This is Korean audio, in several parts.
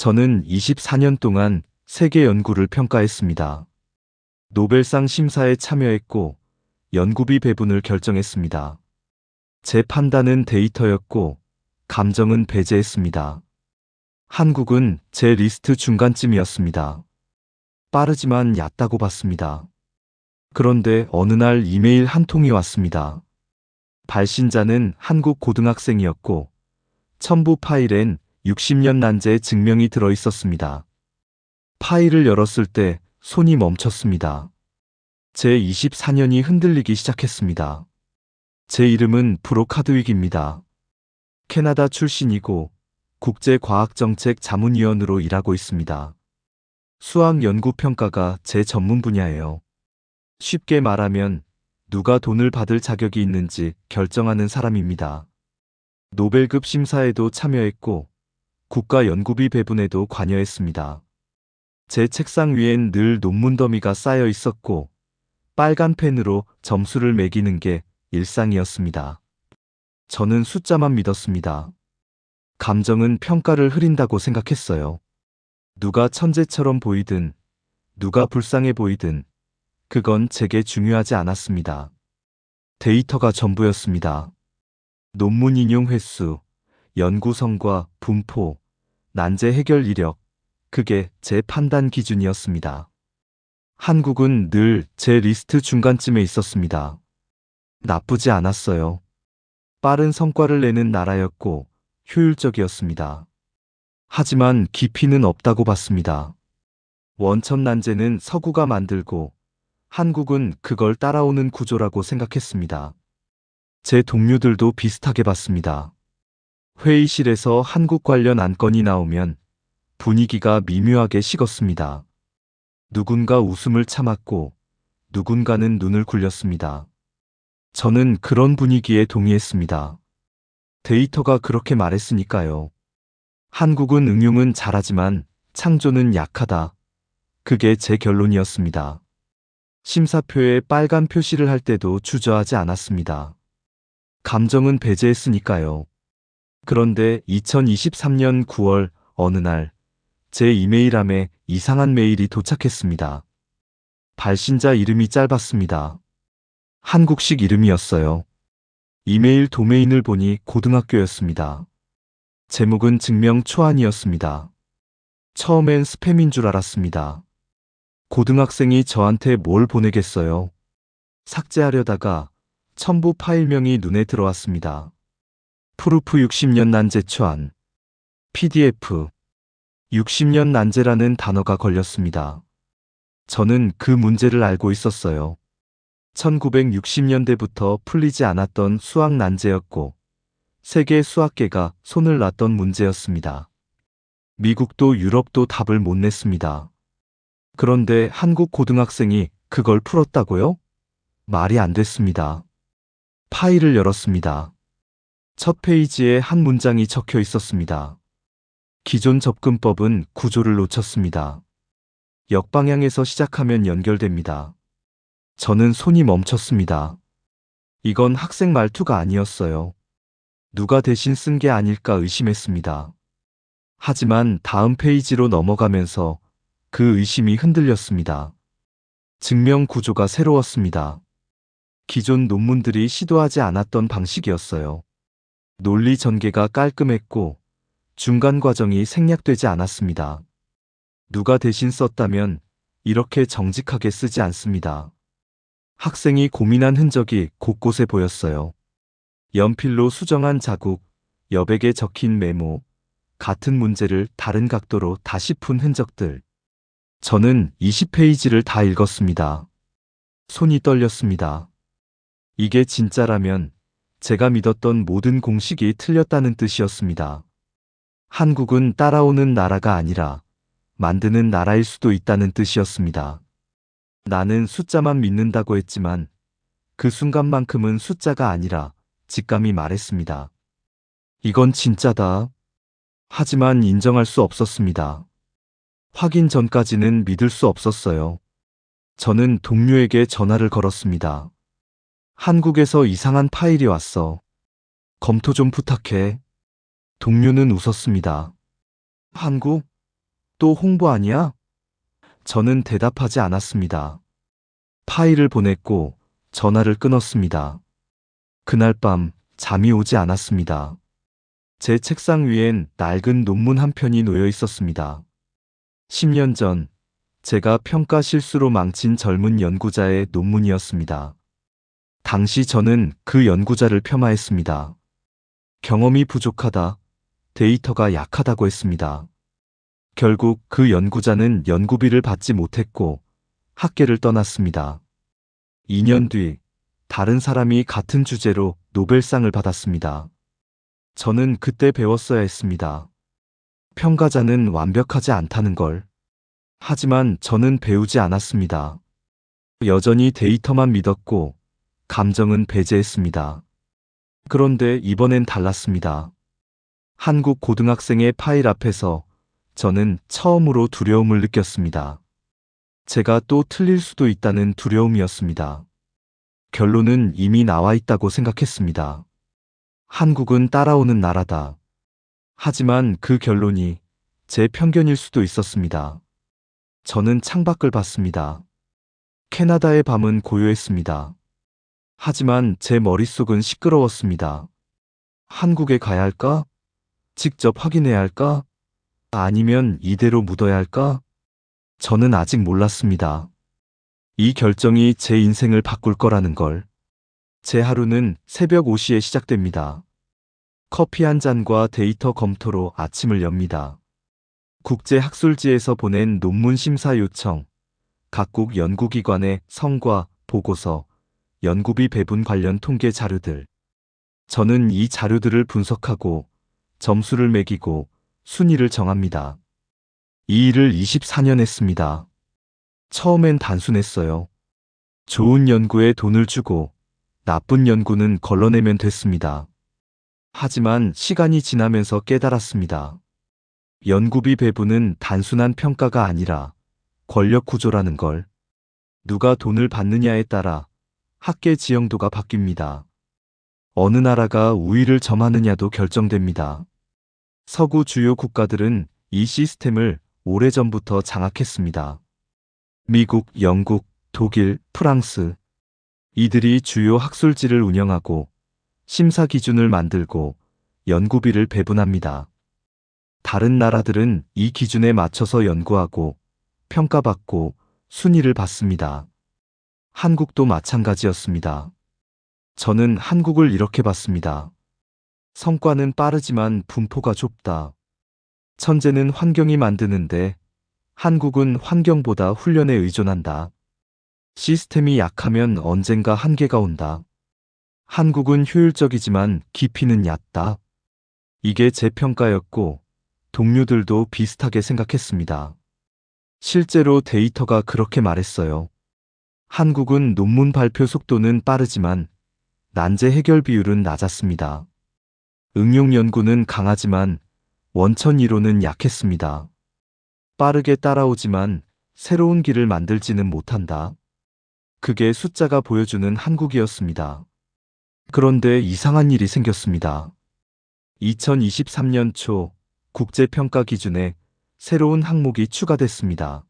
저는 24년 동안 세계 연구를 평가했습니다. 노벨상 심사에 참여했고 연구비 배분을 결정했습니다. 제 판단은 데이터였고 감정은 배제했습니다. 한국은 제 리스트 중간쯤이었습니다. 빠르지만 얕다고 봤습니다. 그런데 어느 날 이메일 한 통이 왔습니다. 발신자는 한국 고등학생이었고 첨부 파일엔 60년 난제 증명이 들어 있었습니다. 파일을 열었을 때 손이 멈췄습니다. 제 24년이 흔들리기 시작했습니다. 제 이름은 브록 하드윅입니다. 캐나다 출신이고 국제과학정책 자문위원으로 일하고 있습니다. 수학 연구평가가 제 전문 분야예요. 쉽게 말하면 누가 돈을 받을 자격이 있는지 결정하는 사람입니다. 노벨급 심사에도 참여했고 국가 연구비 배분에도 관여했습니다. 제 책상 위엔 늘 논문 더미가 쌓여 있었고 빨간 펜으로 점수를 매기는 게 일상이었습니다. 저는 숫자만 믿었습니다. 감정은 평가를 흐린다고 생각했어요. 누가 천재처럼 보이든 누가 불쌍해 보이든 그건 제게 중요하지 않았습니다. 데이터가 전부였습니다. 논문 인용 횟수, 연구 성과, 분포, 난제 해결 이력, 그게 제 판단 기준이었습니다. 한국은 늘 제 리스트 중간쯤에 있었습니다. 나쁘지 않았어요. 빠른 성과를 내는 나라였고 효율적이었습니다. 하지만 깊이는 없다고 봤습니다. 원천 난제는 서구가 만들고 한국은 그걸 따라오는 구조라고 생각했습니다. 제 동료들도 비슷하게 봤습니다. 회의실에서 한국 관련 안건이 나오면 분위기가 미묘하게 식었습니다. 누군가 웃음을 참았고 누군가는 눈을 굴렸습니다. 저는 그런 분위기에 동의했습니다. 데이터가 그렇게 말했으니까요. 한국은 응용은 잘하지만 창조는 약하다. 그게 제 결론이었습니다. 심사표에 빨간 표시를 할 때도 주저하지 않았습니다. 감정은 배제했으니까요. 그런데 2023년 9월 어느 날 제 이메일함에 이상한 메일이 도착했습니다. 발신자 이름이 짧았습니다. 한국식 이름이었어요. 이메일 도메인을 보니 고등학교였습니다. 제목은 증명 초안이었습니다. 처음엔 스팸인 줄 알았습니다. 고등학생이 저한테 뭘 보내겠어요? 삭제하려다가 첨부 파일명이 눈에 들어왔습니다. 프루프 60년 난제 초안. PDF. 60년 난제라는 단어가 걸렸습니다. 저는 그 문제를 알고 있었어요. 1960년대부터 풀리지 않았던 수학 난제였고 세계 수학계가 손을 놨던 문제였습니다. 미국도 유럽도 답을 못 냈습니다. 그런데 한국 고등학생이 그걸 풀었다고요? 말이 안 됐습니다. 파일을 열었습니다. 첫 페이지에 한 문장이 적혀 있었습니다. 기존 접근법은 구조를 놓쳤습니다. 역방향에서 시작하면 연결됩니다. 저는 손이 멈췄습니다. 이건 학생 말투가 아니었어요. 누가 대신 쓴 게 아닐까 의심했습니다. 하지만 다음 페이지로 넘어가면서 그 의심이 흔들렸습니다. 증명 구조가 새로웠습니다. 기존 논문들이 시도하지 않았던 방식이었어요. 논리 전개가 깔끔했고 중간 과정이 생략되지 않았습니다. 누가 대신 썼다면 이렇게 정직하게 쓰지 않습니다. 학생이 고민한 흔적이 곳곳에 보였어요. 연필로 수정한 자국, 여백에 적힌 메모, 같은 문제를 다른 각도로 다시 푼 흔적들. 저는 20페이지를 다 읽었습니다. 손이 떨렸습니다. 이게 진짜라면 제가 믿었던 모든 공식이 틀렸다는 뜻이었습니다. 한국은 따라오는 나라가 아니라 만드는 나라일 수도 있다는 뜻이었습니다. 나는 숫자만 믿는다고 했지만 그 순간만큼은 숫자가 아니라 직감이 말했습니다. 이건 진짜다. 하지만 인정할 수 없었습니다. 확인 전까지는 믿을 수 없었어요. 저는 동료에게 전화를 걸었습니다. 한국에서 이상한 파일이 왔어. 검토 좀 부탁해. 동료는 웃었습니다. 한국? 또 홍보 아니야? 저는 대답하지 않았습니다. 파일을 보냈고 전화를 끊었습니다. 그날 밤 잠이 오지 않았습니다. 제 책상 위엔 낡은 논문 한 편이 놓여 있었습니다. 10년 전 제가 평가 실수로 망친 젊은 연구자의 논문이었습니다. 당시 저는 그 연구자를 폄하했습니다. 경험이 부족하다, 데이터가 약하다고 했습니다. 결국 그 연구자는 연구비를 받지 못했고 학계를 떠났습니다. 2년 뒤 다른 사람이 같은 주제로 노벨상을 받았습니다. 저는 그때 배웠어야 했습니다. 평가자는 완벽하지 않다는 걸. 하지만 저는 배우지 않았습니다. 여전히 데이터만 믿었고 감정은 배제했습니다. 그런데 이번엔 달랐습니다. 한국 고등학생의 파일 앞에서 저는 처음으로 두려움을 느꼈습니다. 제가 또 틀릴 수도 있다는 두려움이었습니다. 결론은 이미 나와 있다고 생각했습니다. 한국은 따라오는 나라다. 하지만 그 결론이 제 편견일 수도 있었습니다. 저는 창밖을 봤습니다. 캐나다의 밤은 고요했습니다. 하지만 제 머릿속은 시끄러웠습니다. 한국에 가야 할까? 직접 확인해야 할까? 아니면 이대로 묻어야 할까? 저는 아직 몰랐습니다. 이 결정이 제 인생을 바꿀 거라는 걸. 제 하루는 새벽 5시에 시작됩니다. 커피 한 잔과 데이터 검토로 아침을 엽니다. 국제학술지에서 보낸 논문 심사 요청, 각국 연구기관의 성과, 보고서, 연구비 배분 관련 통계 자료들. 저는 이 자료들을 분석하고 점수를 매기고 순위를 정합니다. 이 일을 24년 했습니다. 처음엔 단순했어요. 좋은 연구에 돈을 주고 나쁜 연구는 걸러내면 됐습니다. 하지만 시간이 지나면서 깨달았습니다. 연구비 배분은 단순한 평가가 아니라 권력 구조라는 걸. 누가 돈을 받느냐에 따라 학계 지형도가 바뀝니다. 어느 나라가 우위를 점하느냐도 결정됩니다. 서구 주요 국가들은 이 시스템을 오래전부터 장악했습니다. 미국, 영국, 독일, 프랑스. 이들이 주요 학술지를 운영하고 심사 기준을 만들고 연구비를 배분합니다. 다른 나라들은 이 기준에 맞춰서 연구하고 평가받고 순위를 받습니다. 한국도 마찬가지였습니다. 저는 한국을 이렇게 봤습니다. 성과는 빠르지만 분포가 좁다. 천재는 환경이 만드는데 한국은 환경보다 훈련에 의존한다. 시스템이 약하면 언젠가 한계가 온다. 한국은 효율적이지만 깊이는 얕다. 이게 제 평가였고 동료들도 비슷하게 생각했습니다. 실제로 데이터가 그렇게 말했어요. 한국은 논문 발표 속도는 빠르지만 난제 해결 비율은 낮았습니다. 응용 연구는 강하지만 원천 이론은 약했습니다. 빠르게 따라오지만 새로운 길을 만들지는 못한다. 그게 숫자가 보여주는 한국이었습니다. 그런데 이상한 일이 생겼습니다. 2023년 초 국제평가 기준에 새로운 항목이 추가됐습니다.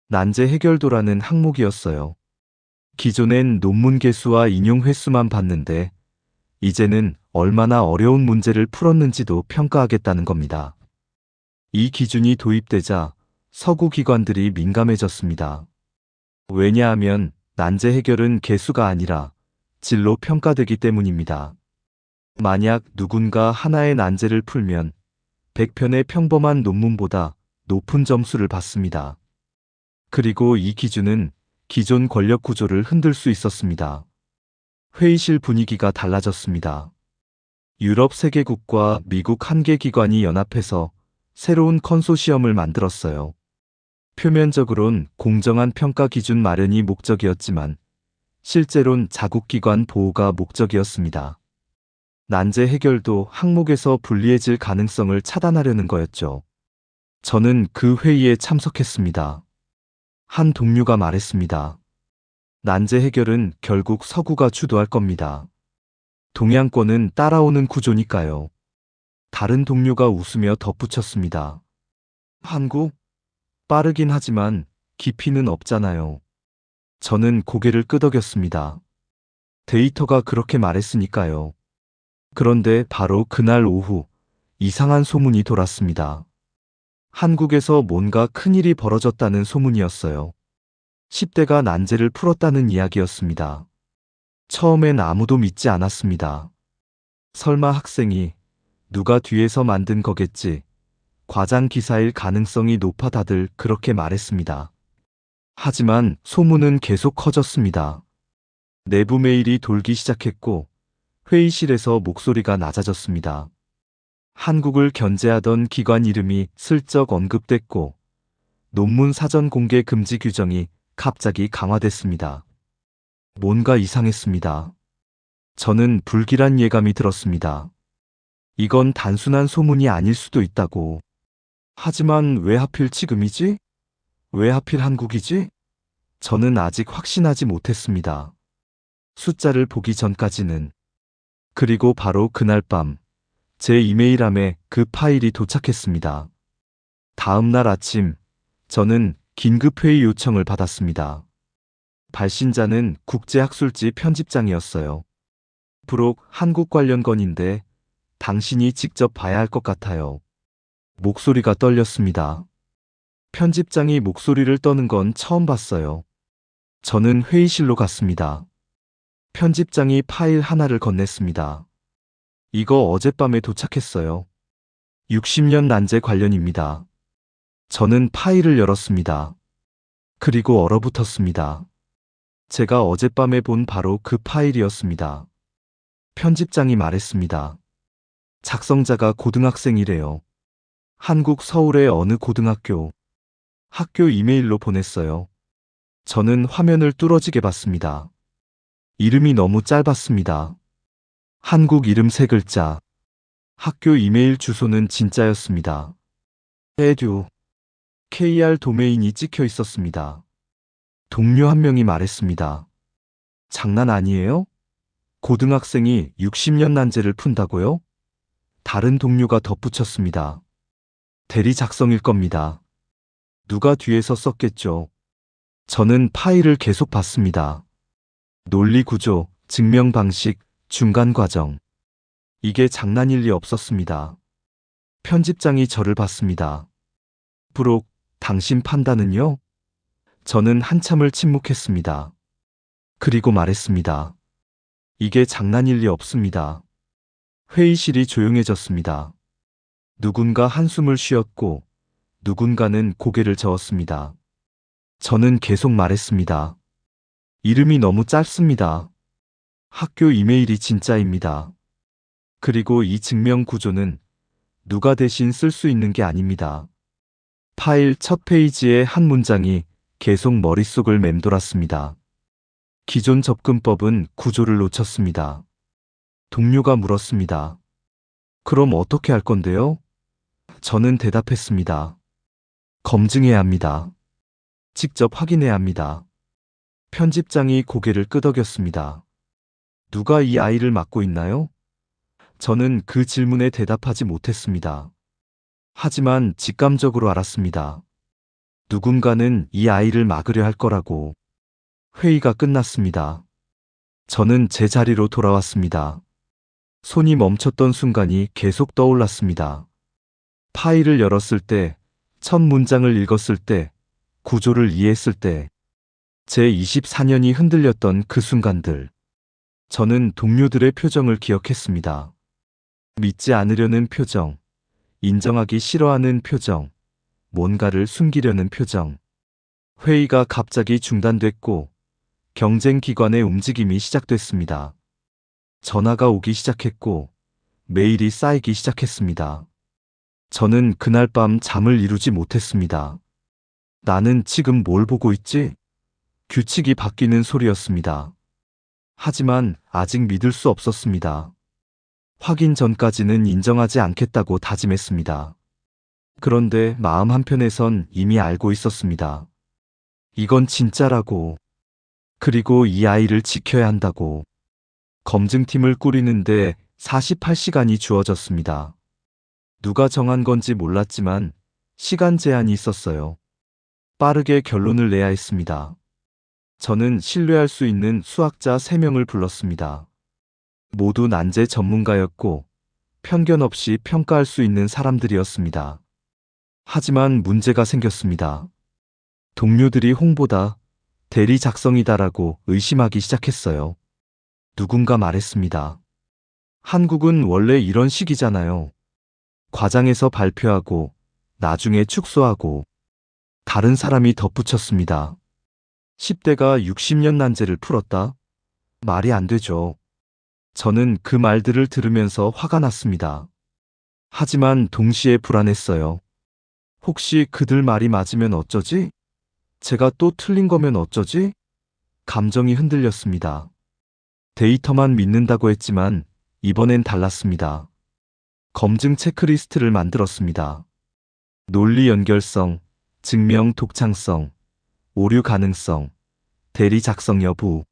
난제 해결도라는 항목이었어요. 기존엔 논문 개수와 인용 횟수만 봤는데 이제는 얼마나 어려운 문제를 풀었는지도 평가하겠다는 겁니다. 이 기준이 도입되자 서구 기관들이 민감해졌습니다. 왜냐하면 난제 해결은 개수가 아니라 질로 평가되기 때문입니다. 만약 누군가 하나의 난제를 풀면 100편의 평범한 논문보다 높은 점수를 받습니다. 그리고 이 기준은 기존 권력 구조를 흔들 수 있었습니다. 회의실 분위기가 달라졌습니다. 유럽 3개국과 미국 1개 기관이 연합해서 새로운 컨소시엄을 만들었어요. 표면적으론 공정한 평가 기준 마련이 목적이었지만 실제론 자국기관 보호가 목적이었습니다. 난제 해결도 항목에서 불리해질 가능성을 차단하려는 거였죠. 저는 그 회의에 참석했습니다. 한 동료가 말했습니다. 난제 해결은 결국 서구가 주도할 겁니다. 동양권은 따라오는 구조니까요. 다른 동료가 웃으며 덧붙였습니다. 한국? 빠르긴 하지만 깊이는 없잖아요. 저는 고개를 끄덕였습니다. 데이터가 그렇게 말했으니까요. 그런데 바로 그날 오후 이상한 소문이 돌았습니다. 한국에서 뭔가 큰일이 벌어졌다는 소문이었어요. 10대가 난제를 풀었다는 이야기였습니다. 처음엔 아무도 믿지 않았습니다. 설마 학생이 누가 뒤에서 만든 거겠지. 과장 기사일 가능성이 높아 다들 그렇게 말했습니다. 하지만 소문은 계속 커졌습니다. 내부 메일이 돌기 시작했고 회의실에서 목소리가 낮아졌습니다. 한국을 견제하던 기관 이름이 슬쩍 언급됐고 논문 사전 공개 금지 규정이 갑자기 강화됐습니다. 뭔가 이상했습니다. 저는 불길한 예감이 들었습니다. 이건 단순한 소문이 아닐 수도 있다고. 하지만 왜 하필 지금이지? 왜 하필 한국이지? 저는 아직 확신하지 못했습니다. 숫자를 보기 전까지는. 그리고 바로 그날 밤, 제 이메일함에 그 파일이 도착했습니다. 다음 날 아침, 저는 긴급회의 요청을 받았습니다. 발신자는 국제학술지 편집장이었어요. 부록 한국 관련 건인데 당신이 직접 봐야 할 것 같아요. 목소리가 떨렸습니다. 편집장이 목소리를 떠는 건 처음 봤어요. 저는 회의실로 갔습니다. 편집장이 파일 하나를 건넸습니다. 이거 어젯밤에 도착했어요. 60년 난제 관련입니다. 저는 파일을 열었습니다. 그리고 얼어붙었습니다. 제가 어젯밤에 본 바로 그 파일이었습니다. 편집장이 말했습니다. 작성자가 고등학생이래요. 한국 서울의 어느 고등학교. 학교 이메일로 보냈어요. 저는 화면을 뚫어지게 봤습니다. 이름이 너무 짧았습니다. 한국 이름 3글자. 학교 이메일 주소는 진짜였습니다. edu. KR 도메인이 찍혀 있었습니다. 동료 한 명이 말했습니다. 장난 아니에요? 고등학생이 60년 난제를 푼다고요? 다른 동료가 덧붙였습니다. 대리 작성일 겁니다. 누가 뒤에서 썼겠죠. 저는 파일을 계속 봤습니다. 논리 구조, 증명 방식, 중간 과정. 이게 장난일 리 없었습니다. 편집장이 저를 봤습니다. 부록, 당신 판단은요? 저는 한참을 침묵했습니다. 그리고 말했습니다. 이게 장난일 리 없습니다. 회의실이 조용해졌습니다. 누군가 한숨을 쉬었고 누군가는 고개를 저었습니다. 저는 계속 말했습니다. 이름이 너무 짧습니다. 학교 이메일이 진짜입니다. 그리고 이 증명 구조는 누가 대신 쓸 수 있는 게 아닙니다. 파일 첫 페이지의 한 문장이 계속 머릿속을 맴돌았습니다. 기존 접근법은 구조를 놓쳤습니다. 동료가 물었습니다. 그럼 어떻게 할 건데요? 저는 대답했습니다. 검증해야 합니다. 직접 확인해야 합니다. 편집장이 고개를 끄덕였습니다. 누가 이 아이를 맡고 있나요? 저는 그 질문에 대답하지 못했습니다. 하지만 직감적으로 알았습니다. 누군가는 이 아이를 막으려 할 거라고. 회의가 끝났습니다. 저는 제 자리로 돌아왔습니다. 손이 멈췄던 순간이 계속 떠올랐습니다. 파일을 열었을 때, 첫 문장을 읽었을 때, 구조를 이해했을 때, 제 24년이 흔들렸던 그 순간들. 저는 동료들의 표정을 기억했습니다. 믿지 않으려는 표정, 인정하기 싫어하는 표정, 뭔가를 숨기려는 표정. 회의가 갑자기 중단됐고 경쟁기관의 움직임이 시작됐습니다. 전화가 오기 시작했고 메일이 쌓이기 시작했습니다. 저는 그날 밤 잠을 이루지 못했습니다. 나는 지금 뭘 보고 있지? 규칙이 바뀌는 소리였습니다. 하지만 아직 믿을 수 없었습니다. 확인 전까지는 인정하지 않겠다고 다짐했습니다. 그런데 마음 한편에선 이미 알고 있었습니다. 이건 진짜라고. 그리고 이 아이를 지켜야 한다고. 검증팀을 꾸리는데 48시간이 주어졌습니다. 누가 정한 건지 몰랐지만 시간 제한이 있었어요. 빠르게 결론을 내야 했습니다. 저는 신뢰할 수 있는 수학자 3명을 불렀습니다. 모두 난제 전문가였고 편견 없이 평가할 수 있는 사람들이었습니다. 하지만 문제가 생겼습니다. 동료들이 홍보다 대리 작성이다라고 의심하기 시작했어요. 누군가 말했습니다. 한국은 원래 이런 식이잖아요. 과장해서 발표하고 나중에 축소하고. 다른 사람이 덧붙였습니다. 10대가 60년 난제를 풀었다? 말이 안 되죠. 저는 그 말들을 들으면서 화가 났습니다. 하지만 동시에 불안했어요. 혹시 그들 말이 맞으면 어쩌지? 제가 또 틀린 거면 어쩌지? 감정이 흔들렸습니다. 데이터만 믿는다고 했지만 이번엔 달랐습니다. 검증 체크리스트를 만들었습니다. 논리 연결성, 증명 독창성, 오류 가능성, 대리 작성 여부,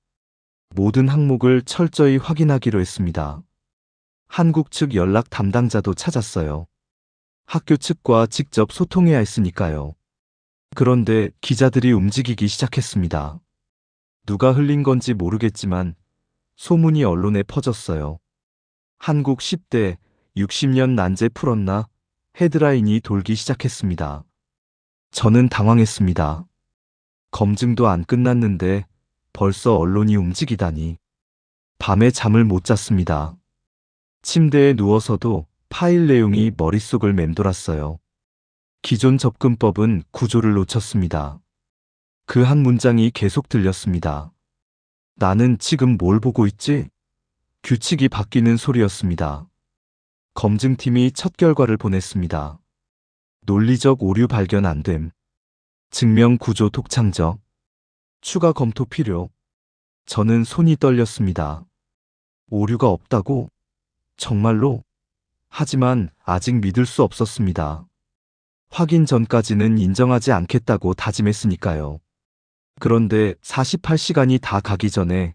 모든 항목을 철저히 확인하기로 했습니다. 한국 측 연락 담당자도 찾았어요. 학교 측과 직접 소통해야 했으니까요. 그런데 기자들이 움직이기 시작했습니다. 누가 흘린 건지 모르겠지만 소문이 언론에 퍼졌어요. 한국 10대 60년 난제 풀었나? 헤드라인이 돌기 시작했습니다. 저는 당황했습니다. 검증도 안 끝났는데 벌써 언론이 움직이다니. 밤에 잠을 못 잤습니다. 침대에 누워서도 파일 내용이 머릿속을 맴돌았어요. 기존 접근법은 구조를 놓쳤습니다. 그 한 문장이 계속 들렸습니다. 나는 지금 뭘 보고 있지? 규칙이 바뀌는 소리였습니다. 검증팀이 첫 결과를 보냈습니다. 논리적 오류 발견 안 됨. 증명 구조 독창적. 추가 검토 필요. 저는 손이 떨렸습니다. 오류가 없다고? 정말로? 하지만 아직 믿을 수 없었습니다. 확인 전까지는 인정하지 않겠다고 다짐했으니까요. 그런데 48시간이 다 가기 전에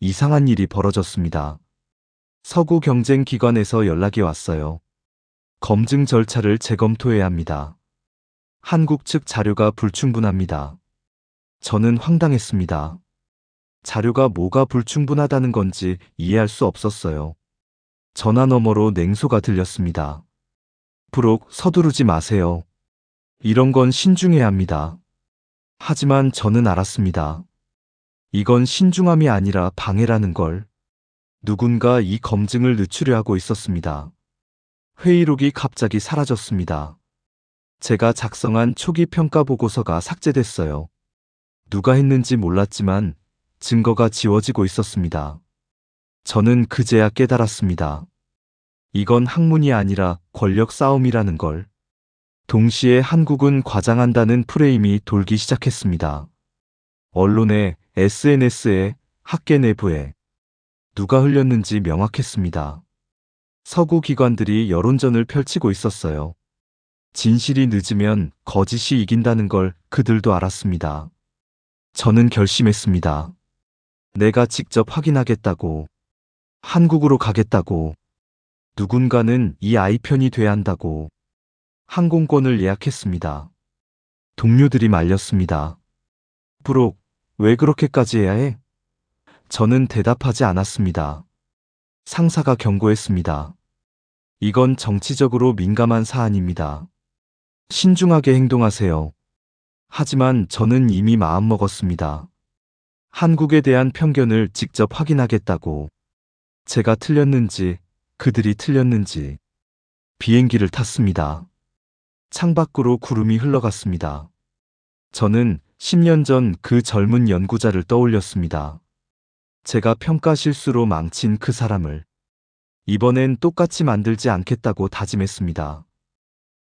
이상한 일이 벌어졌습니다. 서구 경쟁기관에서 연락이 왔어요. 검증 절차를 재검토해야 합니다. 한국 측 자료가 불충분합니다. 저는 황당했습니다. 자료가 뭐가 불충분하다는 건지 이해할 수 없었어요. 전화 너머로 냉소가 들렸습니다. 부록 서두르지 마세요. 이런 건 신중해야 합니다. 하지만 저는 알았습니다. 이건 신중함이 아니라 방해라는 걸. 누군가 이 검증을 늦추려 하고 있었습니다. 회의록이 갑자기 사라졌습니다. 제가 작성한 초기 평가 보고서가 삭제됐어요. 누가 했는지 몰랐지만 증거가 지워지고 있었습니다. 저는 그제야 깨달았습니다. 이건 학문이 아니라 권력 싸움이라는 걸. 동시에 한국은 과장한다는 프레임이 돌기 시작했습니다. 언론에, SNS에, 학계 내부에. 누가 흘렸는지 명확했습니다. 서구 기관들이 여론전을 펼치고 있었어요. 진실이 늦으면 거짓이 이긴다는 걸 그들도 알았습니다. 저는 결심했습니다. 내가 직접 확인하겠다고. 한국으로 가겠다고. 누군가는 이 아이 편이 돼야 한다고. 항공권을 예약했습니다. 동료들이 말렸습니다. 부록, 왜 그렇게까지 해야 해? 저는 대답하지 않았습니다. 상사가 경고했습니다. 이건 정치적으로 민감한 사안입니다. 신중하게 행동하세요. 하지만 저는 이미 마음먹었습니다. 한국에 대한 편견을 직접 확인하겠다고. 제가 틀렸는지, 그들이 틀렸는지. 비행기를 탔습니다. 창밖으로 구름이 흘러갔습니다. 저는 10년 전 그 젊은 연구자를 떠올렸습니다. 제가 평가 실수로 망친 그 사람을. 이번엔 똑같이 만들지 않겠다고 다짐했습니다.